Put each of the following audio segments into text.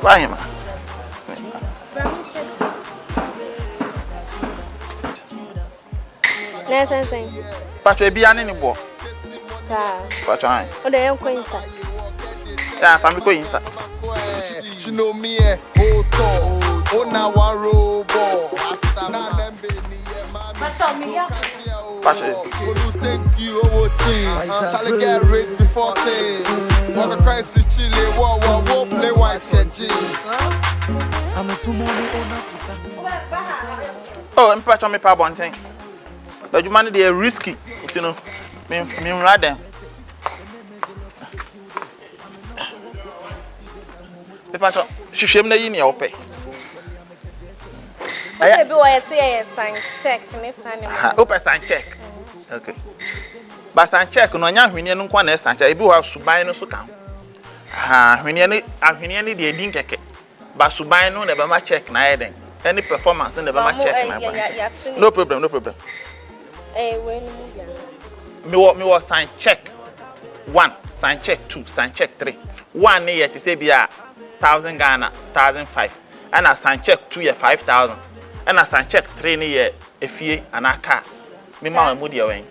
Why him? Let's say. But you be any boy. Sir. But I. Oh, they are going inside. Yeah, family go inside. You know me, oh, oh, now one robot. But Thank you, oh, things. Shall get rich before things. What a crisis, Chile, war, play white sketches. I'm a sumo. oh, I'm patch on me power bunting. But you man, they are risky. You know, me rather. The patch on. She shame the in your pay. Maybe I say a sign check. Open sign check. Okay. But sign check no nya hwene no kwa na sign check. Ebi wa suban no so kan. Hwene ni de din keke. Ba suban no na be ma check na eden. Any performance na be ma check na ba. No problem, no problem. When Me was sign check 1, sign check 2, sign check 3. 1 ne yet say be a 1,000 Ghana, 1,005. And a sign check 2 ye 5,000. And a sign check 3 ne ye a fee and a car. Me mama moody away.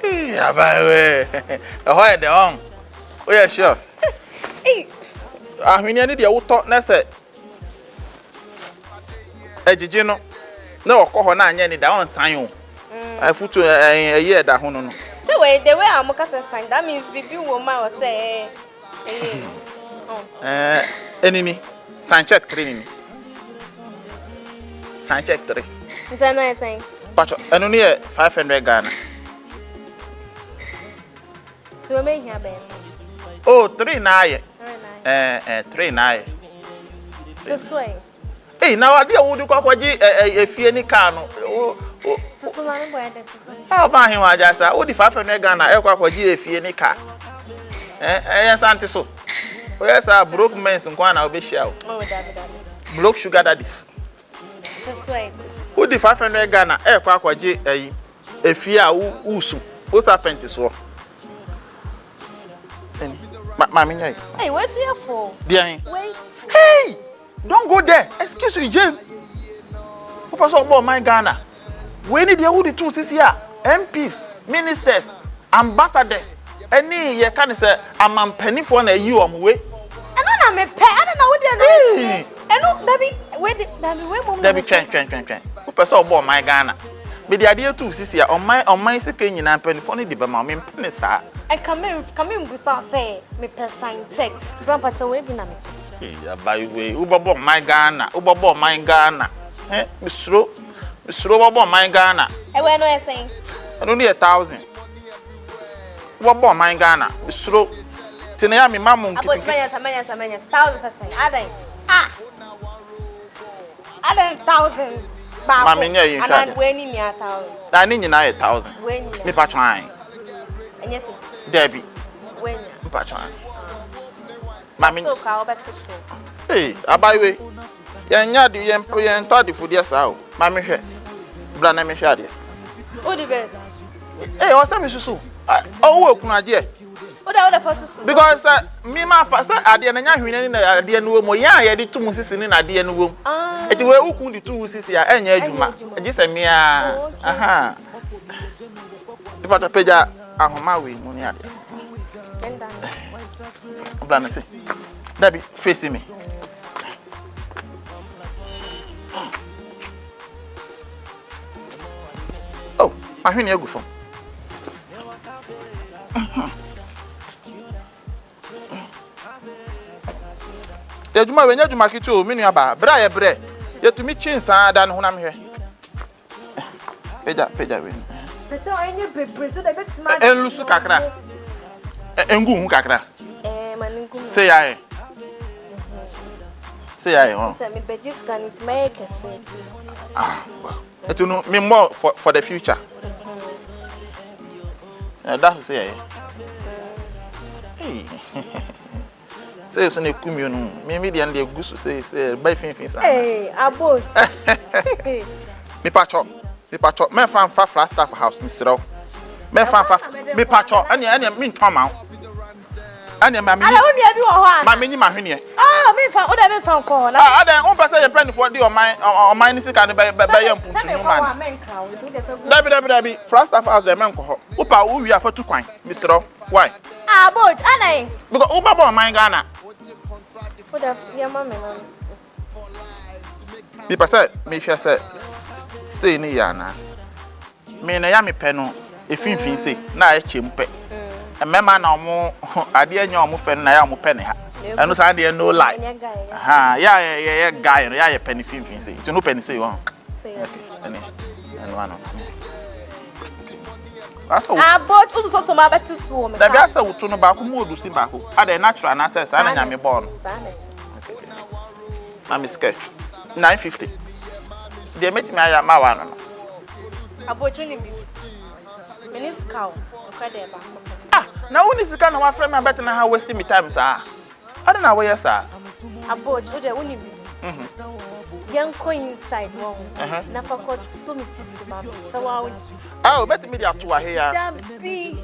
Yeah, by the way. Ahoy the home. Oh yeah, sure. We need the auto nesse. Ejijino. No, call her nine any down sign. I put a year that hono. So wait, the way I'm a sign, that means baby woman will say, enemy. Sign check 3. Sign check 3. Is that nice saying? But I only 500 Ghana. So make here, Ben. Oh, 3 9. 3 9. To swing. Hey, now I dear would you call a fee any car? Oh, to swing, how about him? I just said, oh, the 500 Ghana, I call a fee any car. Yes, Auntie so. Yes, I broke men's and one I'll be shell. Oh, Broke sugar daddies. To swing. Who the 500 Ghana, a fear usu. What's happened to so? Mammy, hey, what's here for? Dear, wait. Hey, don't go there. Excuse me, Jim. Who pass about my Ghana? We need the woody two here. MPs, ministers, ambassadors. Any ye can say I'm a penny for a you on way. And I'm a pet. I don't know what they're doing. And look, Debbie, train. Who pass about my Ghana? But the idea too, sister, on my second and penny for the Bama, pennies are. I come in, without say, me per sign check. Grandpa to wave in me. Yeah, by the way, Uber my Ghana, Uber my Ghana. Eh, Miss Row about my Ghana. I wear no saying. And only 1,000. What about my Ghana? Miss Row. Tinea, me mamma. About many thousands. I think. I think 1,000. Mammy, you and winning me 1,000. I need 1,000. When Me patron. and yes, Debbie. when Patron. Mammy, so call back to school. hey, by the way, you're the young thought the food, yes, out. Mammy, Brana me shady. Oh, the bed. Hey, what's up, Mrs. Sue? Oh, can I dear? Oh, the other person. Because me, my first idea, and I win in the idea, no more. Yeah, I did 2 months in an idea, no room. It will open the 2 sisters, and you just a mere. Aha. The Pata Peja, Ahomawi, Munia. Brana say, Debbie, facing me. Oh, my honey, you go from. Ejuma when you make it to me aba bra bre yet to me chin san dan honam here peja we So any paper so the bit smart enlusu kakra engu hu kakra maningu say I oh say me be just can it make a sense it know me more for the future that's say hey say so na kumio no me dey and dey gusu say by fin say hey Abochi me pacho me fan fa flat staff house me siro me fan fa me pacho any me ntoma Anya ma me. Ala woni abi wo ho Ma me nyi ma hwene. Ah, me fa, o da me fa nko ho na. Ah, ada on pese ye penny for di oman ni sika ne be ye mpuntu man. Dabi, first of all the men ko ho. Upa wo wi afatu kwan. Misro. Why? Abochi, anai. Because uba bo man Ghana. O da ya ma me na. Me pese me hwe say ni ya na. Me na ya me pe no efinfin say na ya chempe. Emema na omo ade anya omo fe na ya omo pe ne ha. Eno sa de no lie. Ha ya guy no ya pe ne finfin say. Ti no pe ne say won. Say. Ene ano. Asa Abochi uzu so ma beti so me. Da bia sa wutu no ba ko mo odusi ba ko. Ade natural na say sa na nya me born. Na me scare. 950. They met me aya ma wa no. Abochi ni bi. Meniska o kwa de ba. Ah, na woni sika na wa frame me bet na ha waste me time sa. Ade na wo yes sa. Abochi o de woni bi. Yanko inside one. Na fakot so mi sisi mama. So wa woni. Ah, o bet me dia to here. Dambi.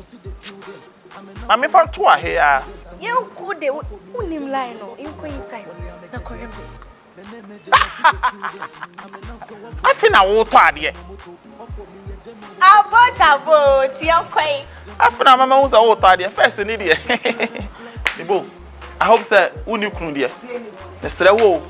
Mami fan to here. Yanko de unim line no. Yanko inside. Na korembe. Afi na wo to ade. Abochi yanko. Afi na mama wo sa wo to ade first ni de. Ibo. I hope say uni kunu de. Mesra wo.